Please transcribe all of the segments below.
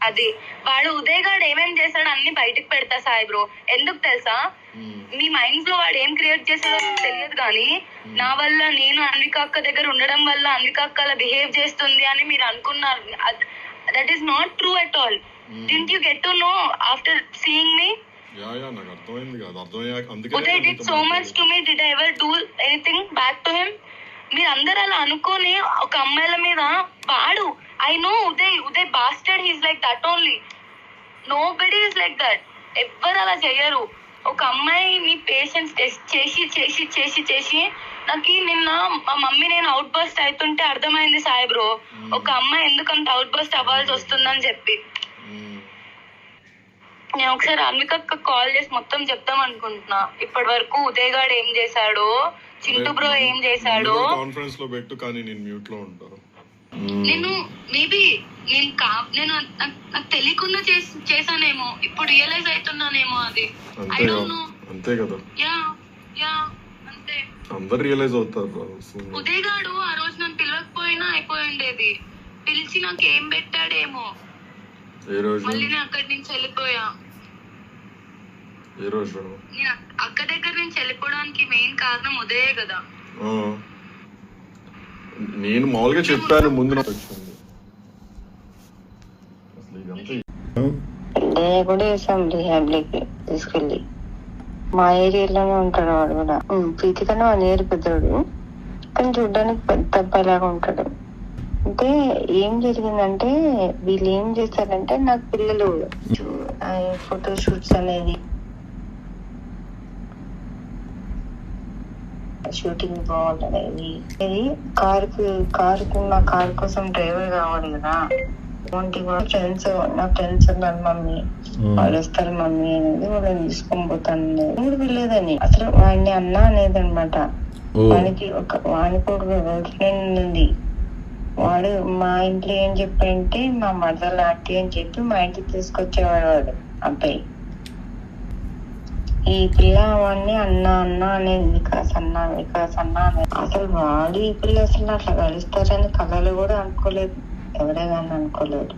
అది వాడు ఉదయ్ గాడు ఏమేం చేశాడు అన్ని బయటకు పెడతా సాయి బ్రో. ఎందుకు తెలుసా, మీ మైండ్స్ లో వాడు ఏం క్రియేట్ చేశాడో తెలియదు కానీ నా వల్ల నేను అన్విక అక్క దగ్గర ఉండడం వల్ల అన్విక అక్క అలా బిహేవ్ చేస్తుంది అని మీరు అనుకున్నారు. That is not true at all. Didn't you get to know after seeing me? Uday did so much to me, did I ever do anything back to him? మీరు అందరు అలా అనుకోని ఒక అమ్మాయిల మీద వాడు, I know Uday bastard, he's like that only. Nobody is like that. ఎవ్వరు అలా చెయ్యరు. ఒక అమ్మాయిని పేషెన్స్ టెస్ట్ చేసి చేసి చేసి చేసి నాకు నిన్న మా మమ్మీ నేను అవుట్ బస్ట్ అవుతుంటే అర్థమైంది సాయి బ్రో, ఒక అమ్మాయి ఎందుకంత అవుట్ బస్ట్ అవ్వాల్సి వస్తుందని చెప్పి. నేను ఒకసారి అన్వికక్క కాల్ చేసి మొత్తం చెప్తాం అనుకుంటున్నా. ఇప్పటి వరకు ఉదయ్ గాడు ఏం చేశాడో, చింటూ బ్రో ఏం చేశాడో కాన్ఫరెన్స్ లో పెట్టు, కానీ నేను మ్యూట్ లో ఉంటాను. నేను మేబీ నేను నాకు తెలియకుండా చేశానేమో, ఇప్పుడు రియలైజ్ అవుతున్నానేమో. అది ఐ డోంట్ నో. అంతే కదా, యా యా అంతే. అందరు రియలైజ్ అవుతారు. ఉదయ్ గాడు ఆ రోజు నన్ను పిలవకపోయినా అయిపోయి ఉండేది. పిలిచి నాకు ఏం పెట్టాడేమో. ఏ రోజు? మళ్ళీ నేను అక్కడి నుంచి వెళ్ళిపోయా. ఏ రోజు? నేను అక్క దగ్గర నుంచి వెళ్ళిపోవడానికి మెయిన్ కారణం ఉదయే కదా. నేను మామూలుగా చెప్పాను ముందు. కూడా వేసాం రిహాబ్లికి తీసుకెళ్ళి. మా ఏరియాలోనే ఉంటాడు వాడు కూడా. ప్రీతి కన్నా 1 year పెద్దోడు, కానీ చూడడానికి పెద్ద అబ్బాయిలాగా ఉంటాడు. అంటే ఏం జరిగిందంటే వీళ్ళు ఏం చేస్తారంటే, నాకు పిల్లలు ఫోటో షూట్స్ అనేది షూటింగ్ పోవాలనేది, ఇది కారుకు నా కారు కోసం డ్రైవర్ కావాలి కదా. ఫ్రెండ్స్, నా ఫ్రెండ్స్ ఉన్నారు మమ్మీ, వాళ్ళు వస్తారు మమ్మీ అనేది, వాళ్ళని తీసుకొని పోతాను. కూడా వెళ్ళేదని అసలు వాడిని అన్నా అనేది అనమాట. వానికి ఒక గర్ల్ ఫ్రెండ్ ఉంది. వాడు మా ఇంట్లో ఏం చెప్పంటే, మా మదర్ లాంటి అని చెప్పి మా ఇంటికి తీసుకొచ్చేవాడు వాడు అబ్బాయి. ఈ పిల్ల వాడిని అన్నా అనేది, వికాస్ అన్నా అనేది. అసలు వాడు ఈ పిల్ల అసలు అట్లా కలుస్తారని కళలు కూడా అనుకోలేదు, ఎవరైనా అనుకోలేదు.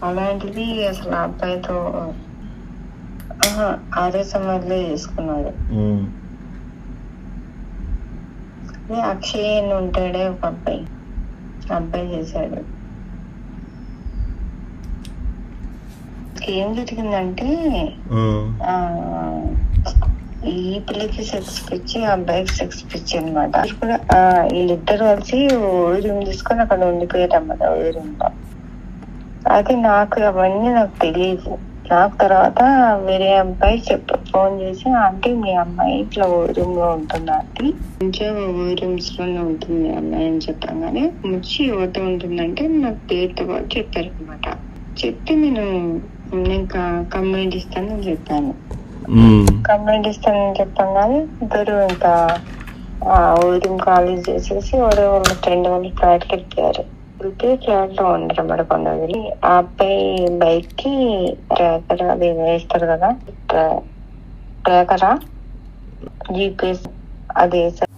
అలాంటిది అసలు ఆ అబ్బాయితో ఆరే సమయంలో చేసుకున్నాడు. అక్షయ్ అని ఉంటాడే ఒక అబ్బాయి చేశాడు. ఏం జరిగిందంటే, ఈ పిల్లకి సెక్స్ పిచ్చి, అబ్బాయికి సెక్స్ పిచ్చి అనమాట. వీళ్ళిద్దరు కలిసి రూమ్ తీసుకొని అక్కడ ఉండిపోయారు అన్నమాట, రూమ్ లో. అది అవన్నీ నాకు తెలియదు. నాకు తర్వాత వేరే అబ్బాయి ఫోన్ చేసి, ఆంటీ మీ అమ్మాయి ఇట్లా రూమ్ లో ఉంటుంది ఆంటీ, కొంచెం రూమ్స్ లోనే ఉంటుంది మీ అమ్మాయి అని చెప్పగానే, ముచ్చి ఎవరితో ఉంటుందంటే నాకు పేరుతో పాటు చెప్పారు అనమాట. చెప్తే నేను కంప్లైంట్ ఇస్తానని చెప్పాను. కంప్లైంట్ ఇస్తానని చెప్పగానే ఇద్దరు ఇంకా రూమ్ ఖాళీ చేసేసి వాళ్ళ ఫ్రెండ్ వాళ్ళు ఫ్లాట్కి వెళ్ళిపోయారు. ఫ్లాట్ లో ఉండరు అన్నమాట కొందరు. ఆ అబ్బాయి బైక్ కి ట్రాకర్ అది వేస్తారు కదా, ట్రాకరా జీపీఎస్ అది వేస్తారు.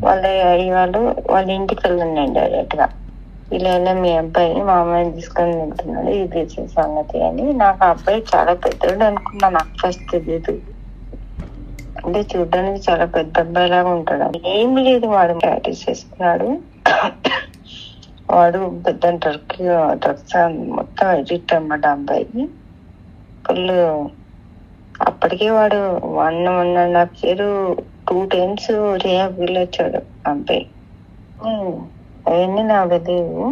వాళ్ళ ఇంటికి వెళ్ళండి డైరెక్ట్ గా. ఇలా మీ అబ్బాయి మా అమ్మాయిని తీసుకొని వెళ్తున్నాడు, ఇది సంగతి అని. నాకు ఆ అబ్బాయి చాలా పెద్దోడు అనుకున్నా, నాకు ఫస్ట్ తెలియదు. అంటే చూడడానికి చాలా పెద్ద అబ్బాయి లాగా ఉంటాడు. ఏం లేదు, వాడు ప్రాక్టీస్ చేసుకున్నాడు. వాడు పెద్ద డ్రగ్స్ మొత్తం ఎడిక్ట్ అన్నమాట అబ్బాయికి ఫుల్. అప్పటికే వాడు 1.5 year 2 times రిహాబ్ వెళ్ళొచ్చాడు అబ్బాయి. అవన్నీ నాకు తెలియదు.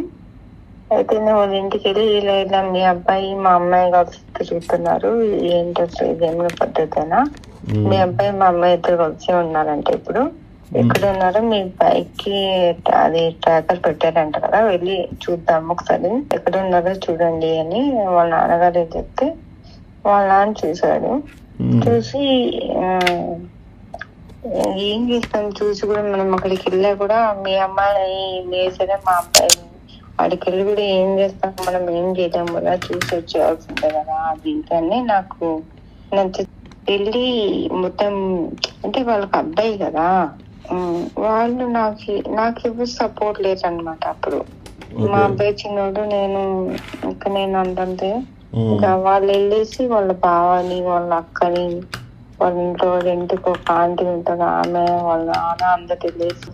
అయితే వాళ్ళ ఇంటికి వెళ్ళి ఇలా మీ అబ్బాయి మా అమ్మాయి కలిసి తిరుగుతున్నారు, ఏంటి అసలు ఇదేమైనా పద్ధతేనా? మీ అబ్బాయి మా అమ్మాయి ఇద్దరు కలిసి ఉన్నారంటే ఇప్పుడు ఎక్కడ ఉన్నారో, మీ బైక్ కి అది ట్రాకర్ పెట్టారంట కదా, వెళ్ళి చూద్దాం ఒకసారి, ఎక్కడ ఉన్నారో చూడండి అని వాళ్ళ నాన్నగారు చెప్తే వాళ్ళ నాన్న చూశాడు. చూసి ఏం చేస్తాం, చూసి కూడా మనం అక్కడికి వెళ్ళా కూడా మీ అమ్మాయి వేసాడే మా అబ్బాయి, అక్కడికి వెళ్ళి కూడా ఏం చేస్తాం, మనం ఏం చేయలేం కదా, చూసి వచ్చేయాల్సిందే కదా. అది కానీ నాకు నచ్చి వెళ్ళి మొత్తం, అంటే వాళ్ళకి అబ్బాయి కదా, వాళ్ళు నాకు ఎవరు సపోర్ట్ లేరనమాట అప్పుడు. మా అబ్బాయి చిన్నోడు, నేను అంతంతే. ఇంకా వాళ్ళు వెళ్ళేసి వాళ్ళ బావని వాళ్ళ అక్కని వాళ్ళ ఇంట్లో ఇంటికి ఒక ఆంటీ ఉంటుంది, ఆమె వాళ్ళ నాన్న అందరు వెళ్ళేసి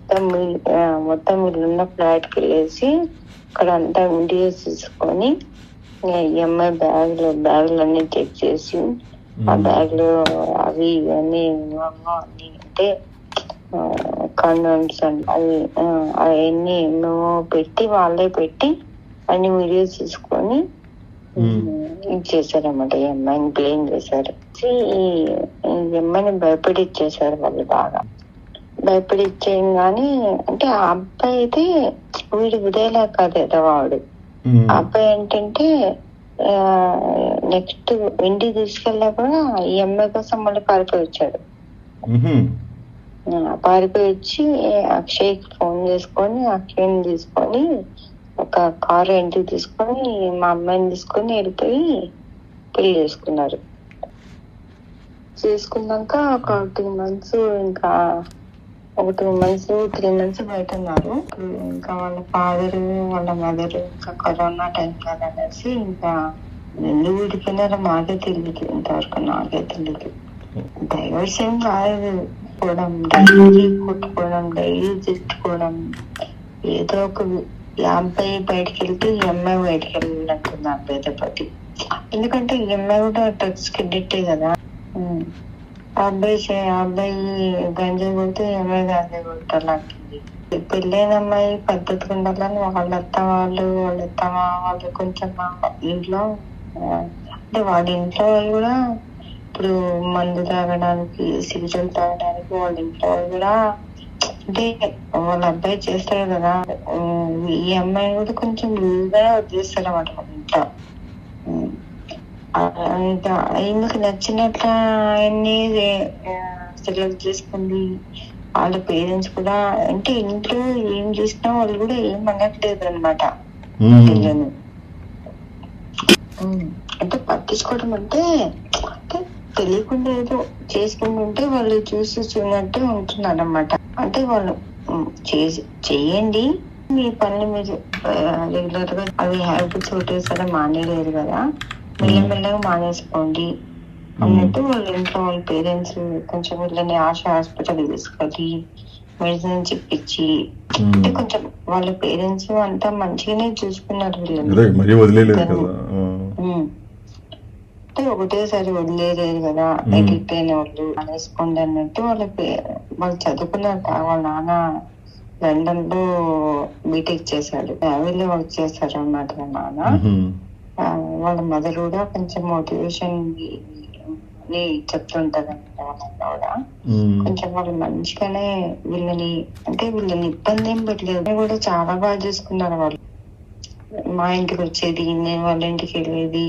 మొత్తం వీళ్ళున్న ఫ్లాట్ కి వెళ్ళేసి అక్కడ అంతా వీడియోస్ తీసుకొని ఈఎంఐ బ్యాగులు అన్ని చెక్ చేసి ఆ బ్యాగ్ లో అవి ఇవన్నీ అన్ని అంటే కండోమ్స్ అని అవన్నీ ఎన్నో పెట్టి వాళ్ళే పెట్టి అన్ని వీడియోస్ తీసుకొని ఇచ్చేసారన్నమాట. ఈ అమ్మాయిని బ్లేమ్ చేశారు. ఈ అమ్మాయిని భయపడి ఇచ్చేసారు వాళ్ళు, బాగా భయపడి ఇచ్చేయంగానే. అంటే ఆ అబ్బాయి అయితే వీడు విడేలా కాదు ఎదవాడు. ఆ అబ్బాయి ఏంటంటే నెక్స్ట్ ఇంటికి తీసుకెళ్ళా కూడా ఈ అమ్మాయి కోసం మళ్ళీ పారిపోయి వచ్చాడు. పారిపోయి వచ్చి అక్షయ్కి ఫోన్ చేసుకొని అక్షయ్ని తీసుకొని ఒక కారు ఇంటికి తీసుకొని మా అమ్మాయిని తీసుకొని వెళ్ళిపోయి పెళ్లి చేసుకున్నాక ఒక 2 months ఇంకా ఒక 2 months 3 months బయట ఉన్నారు. ఇంకా వాళ్ళ ఫాదరు వాళ్ళ మదరు ఇంకా కరోనా టైం కాదనేసి ఇంకా ఎందుకు విడిపోయినారో మాకే తెలియదు, ఇంతవరకు నాకే తెలియదు. డైవర్స్ ఏం కాదు, డైలీ కొట్టుకోవడం, డైలీ తిట్టుకోవడం, ఏదో ఒక ఈ అబ్బాయి బయటకు వెళ్తే ఈ అమ్మాయి బయటకు వెళ్ళినట్టుంది ఆ అబ్బాయితో పాటు. ఎందుకంటే ఈ అమ్మాయి కూడా డ్రగ్స్ కి అడిక్టే కదా. ఆ అబ్బాయి గంజాయి కొడితే ఈ అమ్మాయి గంజాయి కొట్టాలంటుంది. పెళ్ళైన అమ్మాయి పద్ధతిగా ఉండాలని వాళ్ళ కొంచెం ఇంట్లో అంటే వాళ్ళ ఇంట్లో వాళ్ళు కూడా ఇప్పుడు మందు తాగడానికి, సిగరెట్ తాగడానికి వాళ్ళ ఇంట్లో వాళ్ళు కూడా అంటే వాళ్ళ అబ్బాయి చేస్తాడు కదా, ఈ అమ్మాయి కూడా కొంచెం లూజ్గా వదిలేస్తాడు అన్నమాట వాళ్ళ ఇంట్లో. ఇంకా ఈమెకు నచ్చినట్ల ఆయన్ని సెలెక్ట్ చేసుకుంది. వాళ్ళ పేరెంట్స్ కూడా అంటే ఇంట్లో ఏం చేసినా వాళ్ళు కూడా ఏం అనట్లేదు అనమాట పిల్లని. అంటే పట్టించుకోవడం అంటే తెలియకుండా ఏదో చేసుకుంటుంటే వాళ్ళు చూసి చూడనట్టే ఉంటున్నారు అనమాట. అంటే వాళ్ళు చెయ్యండి మీ పనులు మీరు రెగ్యులర్ గా, అవి హ్యాబిట్స్ ఒకటేసారి మానేయలేదు కదా, మెల్లమెల్లగా మానేసుకోండి అన్నట్టు వాళ్ళ ఇంట్లో వాళ్ళ పేరెంట్స్ కొంచెం వీళ్ళని హాస్పిటల్ తీసుకెళ్ళి మెడిసిన్ చెప్పించి అంటే కొంచెం వాళ్ళ పేరెంట్స్ అంతా మంచిగానే చూసుకున్నారు వీళ్ళని. అంటే ఒకటేసారి వదిలేలేదు కదా, ఎడిక్ట్ అయిన వాళ్ళు అనేసుకోండి అన్నట్టు వాళ్ళు చదువుకున్నారట. వాళ్ళ నాన్న లండన్ లో బీటెక్ చేశాడు, నేవీలో వర్క్ చేశారు అన్నమాట వాళ్ళ నాన్న. వాళ్ళ మదర్ కూడా కొంచెం మోటివేషన్ చెప్తుంటది అన్నమాట. వాళ్ళ కూడా కొంచెం వాళ్ళు మంచిగానే వీళ్ళని ఇబ్బంది ఏం పెట్టలేదు, కూడా చాలా బాగా చూసుకున్నారు వాళ్ళు. మా ఇంటికి వచ్చేది, నేను వాళ్ళ ఇంటికి వెళ్ళేది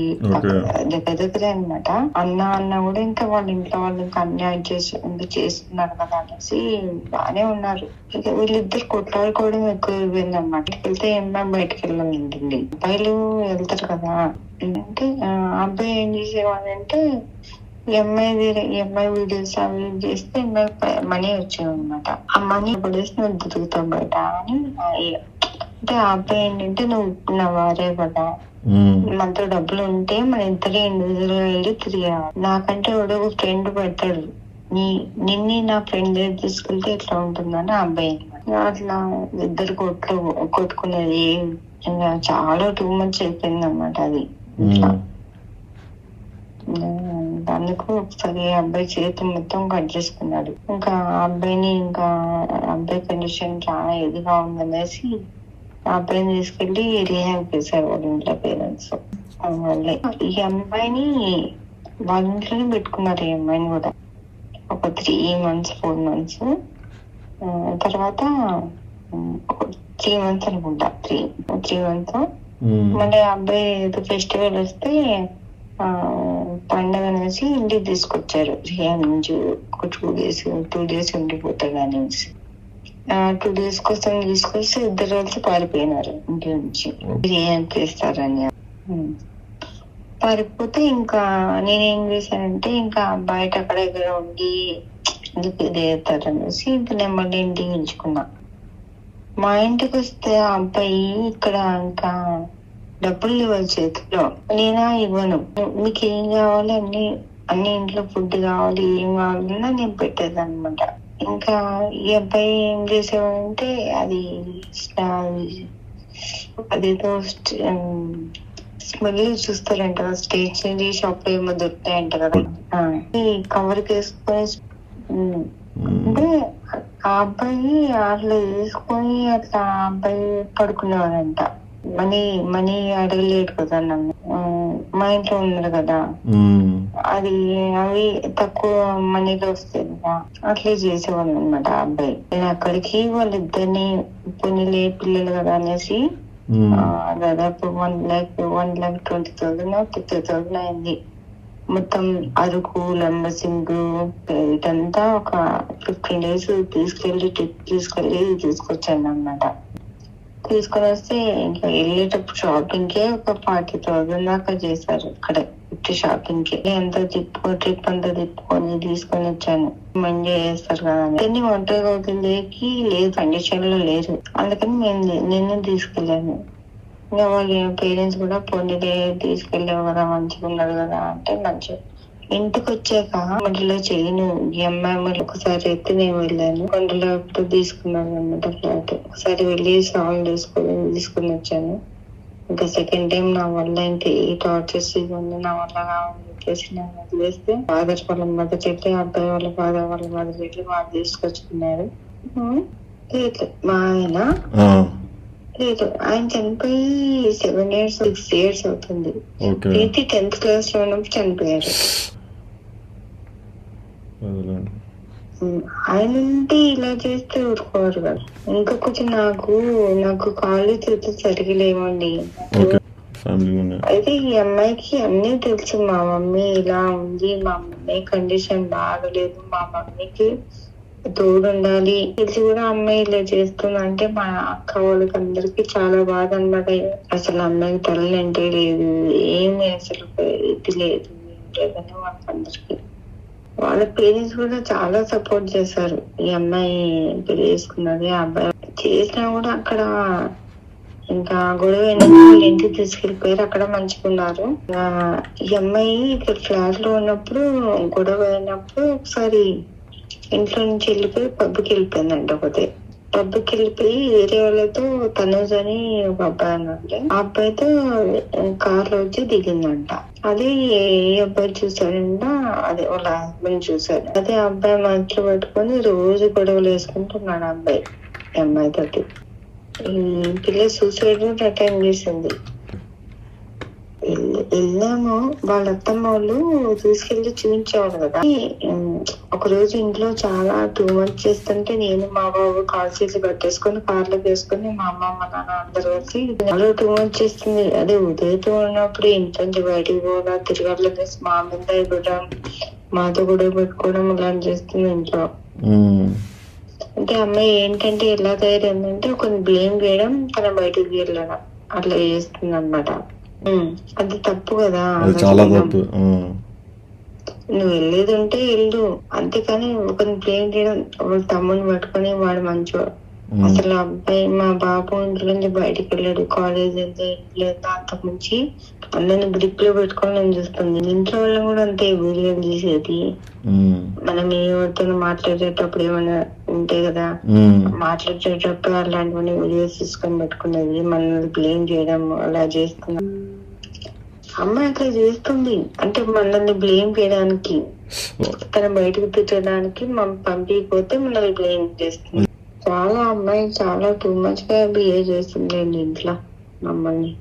దగ్గరే అనమాట. అన్న కూడా ఇంకా వాళ్ళ ఇంట్లో వాళ్ళు ఇంకా అన్యాయం చేస్తున్నారు కదా అనేసి బానే ఉన్నారు. ఇక వీళ్ళిద్దరు కొట్లాడుకోవడం ఎక్కువ అయిపోయింది అనమాట. వెళ్తే అమ్మాయి బయటకు వెళ్ళాలండి, అబ్బాయిలు వెళ్తారు కదా. అంటే అబ్బాయి ఏం చేసేవాడంటే ఈ అమ్మాయి వీడియోస్ అవి చేస్తే మనీ వచ్చేవి అనమాట. ఆ మనీ పడేసి నువ్వు తిరుగుతావు బయట అని. అంటే ఆ అబ్బాయి ఏంటంటే నువ్వు నా వారే కదా, మనతో డబ్బులు ఉంటే మన ఇద్దరే ఇండివిజువల్ గా వెళ్ళి తిరిగాడు. నాకంటే ఎవడో ఒక ఫ్రెండ్ పెడతాడు, నిన్ని నా ఫ్రెండ్ దగ్గర తీసుకెళ్తే ఇట్లా ఉంటుందని ఆ అబ్బాయి. అట్లా ఇద్దరు కొట్టుకునేది చాలా 2 months అయిపోయింది అన్నమాట అది. అందుకు ఒకసారి అబ్బాయి చేతి మొత్తం కట్ చేసుకున్నాడు. ఇంకా అబ్బాయి కండిషన్ చాలా ఇదిగా ఉందనేసి ఆ అబ్బాయిని తీసుకెళ్లి రీహాబ్ చేశారు వాళ్ళ ఇంట్లో పేరెంట్స్. వాళ్ళే ఈ అమ్మాయిని వాళ్ళ ఇంట్లోనే పెట్టుకున్నారు. ఈ అమ్మాయిని కూడా ఒక 3 months 4 months తర్వాత 3 months అనుకుంటా, 3 months మళ్ళీ అబ్బాయి ఏదో ఫెస్టివల్ వస్తే పండగ అనేసి ఇంటికి తీసుకొచ్చారు. రిహాబ్ నుంచి ఒక 2 days ఉండిపోతాడు అనేసి 2 days కోసం తీసుకొస్తే ఇద్దరు కలిసి పారిపోయినారు ఇంటి నుంచి, రిహాబ్ చేస్తారని. పారిపోతే ఇంకా నేనేం చేశానంటే ఇంకా బయట అక్కడ దగ్గర ఉండి ఎందుకు చేస్తారనేసి ఇంక నెమ్మది ఇంటికి ఉంచుకున్నా. మా ఇంటికి వస్తే ఆ అబ్బాయి ఇక్కడ ఇంకా డబ్బులు ఇవ్వాలి చేతిలో. నేనా ఇవ్వను, మీకు ఏం కావాలి అన్ని ఇంట్లో ఫుడ్ కావాలి, ఏం కావాలన్నా నేను పెట్టేది అనమాట. ఇంకా ఈ అబ్బాయి ఏం చేసేవాడంటే అదేదో స్మెల్ చూస్తారంట కదా, స్టేషనరీ షాప్ లో ఏమో దొరుకుతాయంట కదా, ఈ కవర్ వేసుకొని అంటే ఆ అబ్బాయి అట్లా వేసుకొని అట్లా ఆ అబ్బాయి పడుకునేవాడంట. మనీ అడగలేడు కదా నన్ను, మా ఇంట్లో ఉన్నాడు కదా, అవి తక్కువ మనీలో వస్తాయి కదా, అట్లే చేసేవాళ్ళు అనమాట ఆ అబ్బాయి. నేను అక్కడికి వాళ్ళిద్దరిని పొన్నిలే పిల్లలు కదా అనేసి దాదాపు 1,20,000 50,000 అయింది. మొత్తం అరకు, లంబసింగ్ ఇటంతా ఒక 15 days తీసుకెళ్లి తీసుకొచ్చాను అన్నమాట. తీసుకొని వస్తే ఇంకా వెళ్ళేటప్పుడు షాపింగ్ కే ఒక 40,000 దాకా చేశారు. ఇక్కడ షాపింగ్ కి అంతా ట్రిప్ అంతా తిప్పుకొని తీసుకొని వచ్చాను. ఎంజాయ్ చేస్తారు కదా అని ఒంటరిగా అవుతుందేకి లేదు, కండిషన్ లో లేరు, అందుకని నేను తీసుకెళ్ళాను. ఇంకా వాళ్ళ పేరెంట్స్ కూడా పొన్నిలే తీసుకెళ్ళావు కదా, మంచిగా ఉన్నారు కదా అంటే మంచిగా. ఇంటికి వచ్చాక మధ్యలో చేయను ఈ అమ్మాయి ఒకసారి అయితే నేను వెళ్ళాను, కొండలో తీసుకున్నాను అన్నమాట ఫ్లాట్. ఒకసారి వెళ్ళి సాల్వ్ తీసుకొని వచ్చాను. ఇంకా సెకండ్ టైం నా వల్ల ఇంకా ఏ టార్చర్స్ ఇవన్నీ నా వల్ల కావాలని చెప్పేసి నేను వదిలేస్తే ఫాదర్ వాళ్ళ మదర్ చెట్లు, అబ్బాయి వాళ్ళ ఫాదర్ వాళ్ళ మదర్ చెట్లు వాళ్ళు తీసుకొచ్చుకున్నారు. మా ఆయన చనిపోయి 7 years 6 years అవుతుంది. 10th class లో ఉన్నప్పుడు చనిపోయారు. ఆయన ఉంటే ఇలా చేస్తే ఊరుకోరు కదా. ఇంకా కొంచెం నాకు కాళ్ళు చేతులు సరిగా లేవండి. అయితే ఈ అమ్మాయికి అన్నీ తెలుసు, మా మమ్మీ ఇలా ఉంది, మా మమ్మీ కండిషన్ బాగలేదు, మా మమ్మీకి తోడు ఉండాలి తెలిసి కూడా అమ్మాయి ఇలా చేస్తుంది అంటే మా అక్క వాళ్ళకి అందరికి చాలా బాధ అనమాట. అసలు అమ్మాయికి తల్లి అంటే లేదు, ఏమి అసలు ఇది లేదు, లేదని వాళ్ళకి అందరికి. వాళ్ళ పేరెంట్స్ కూడా చాలా సపోర్ట్ చేశారు. ఈ అమ్మాయి పెళ్లి చేసుకున్నది, ఆ అబ్బాయి చేసినా కూడా అక్కడ ఇంకా గొడవ వాళ్ళ ఇంటికి తీసుకెళ్లిపోయారు, అక్కడ మంచుకున్నారు. ఈ అమ్మాయి ఇక్కడ ఫ్లాట్ లో ఉన్నప్పుడు గొడవ అయినప్పుడు ఒకసారి ఇంట్లో నుంచి వెళ్ళిపోయి పబ్కి వెళ్ళిపోయిందంట. ఒకటే పబ్కి వెళ్ళిపోయి వేరే వాళ్ళతో తనూజ్ అని ఒక అబ్బాయి అన్నట్టు, ఆ అబ్బాయితో కార్ లో వచ్చి దిగిందంట. అదే ఏ అబ్బాయి చూసాడంట, అదే వాళ్ళ హస్బెండ్ చూసాడు. అదే అబ్బాయి మనసులో పట్టుకొని రోజు గొడవలు వేసుకుంటున్నాడు అబ్బాయి అమ్మాయి తోటి. ఈ పిల్ల సూసైడ్ అటెండ్ చేసింది. వెళ్ళాము, వాళ్ళ అత్తమ్మ వాళ్ళు తీసుకెళ్లి చూపించేవాడు కదా. ఒక రోజు ఇంట్లో చాలా టూ మచ్ చేస్తుంటే నేను మా బాబు కాల్ చేసి కట్టేసుకొని కార్లో వేసుకొని మా అమ్మ మా నాన్న అందరు కలిసి చాలా టూ మచ్ చేస్తుంది. అదే ఉదయంతో ఉన్నప్పుడు ఇంట్లో నుంచి బయటికి పోదా, తిరగట్ల మా మీద ఇవ్వడం, మాతో గొడవ పెట్టుకోవడం ఇలాంటి చేస్తుంది ఇంట్లో. అంటే అమ్మాయి ఏంటంటే ఎలా తయారైందంటే ఒకరిని బ్లేమ్ చేయడం, తన బయటకు వెళ్ళడం అట్లా చేస్తుంది అనమాట. అది తప్పు కదా, చాలా తప్పు. నువ్వు వెళ్ళేది ఉంటే వెళ్ళు, అంతేకాని ఒకరిని బ్లేమ్ చేయడం. వాళ్ళ తమ్ముని పట్టుకొని వాడు మంచివాడు, అసలు అబ్బాయి మా బాబు ఇంట్లో నుంచి బయటకు వెళ్ళాడు, కాలేజ్ వెళ్తే ఇంట్లో అంతకు మించి అందరిని గ్రిప్ లో పెట్టుకొని నేను చూస్తుంది. ఇంట్లో వాళ్ళని కూడా అంతే వీడియోలు తీసేది. మనం ఎవరితో మాట్లాడేటప్పుడు ఏమైనా ఉంటాయి కదా, మాట్లాడేటప్పుడు అలాంటివన్నీ వీడియోస్ తీసుకొని పెట్టుకునేది, మనల్ని బ్లేమ్ చేయడం అలా చేస్తున్నాం. అమ్మాయి అట్లా చేస్తుంది అంటే మనల్ని బ్లేమ్ చేయడానికి, తన బయటకు తిట్టడానికి పంపిపోతే మనల్ని బ్లేమ్ చేస్తుంది. చాలా అమ్మాయి చాలా టూ మచ్ గా బిహేవ్ చేస్తుంది ఇంట్లో మమ్మల్ని.